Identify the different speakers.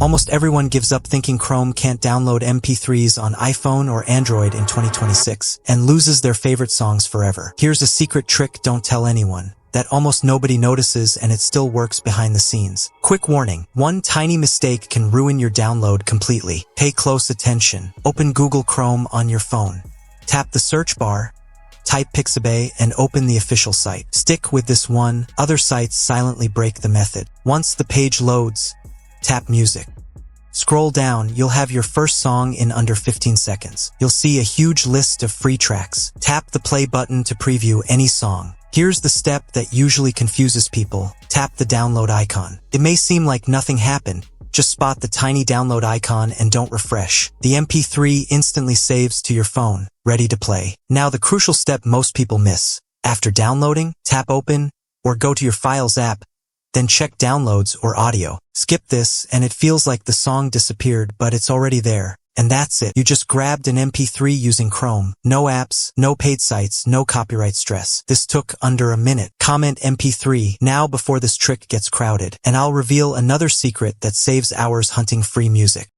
Speaker 1: Almost everyone gives up thinking Chrome can't download MP3s on iPhone or Android in 2026 and loses their favorite songs forever. Here's a secret trick don't tell anyone that almost nobody notices and it still works behind the scenes. Quick warning, one tiny mistake can ruin your download completely. Pay close attention. Open Google Chrome on your phone. Tap the search bar, type Pixabay, and open the official site. Stick with this one, other sites silently break the method. Once the page loads, tap Music. Scroll down, you'll have your first song in under 15 seconds. You'll see a huge list of free tracks. Tap the play button to preview any song. Here's the step that usually confuses people. Tap the download icon. It may seem like nothing happened. Just spot the tiny download icon and don't refresh. The MP3 instantly saves to your phone, ready to play. Now the crucial step most people miss. After downloading, tap Open or go to your Files app, then check Downloads or Audio. Skip this and it feels like the song disappeared, but it's already there. And that's it. You just grabbed an MP3 using Chrome. No apps, no paid sites, no copyright stress. This took under a minute. Comment MP3 now before this trick gets crowded, and I'll reveal another secret that saves hours hunting free music.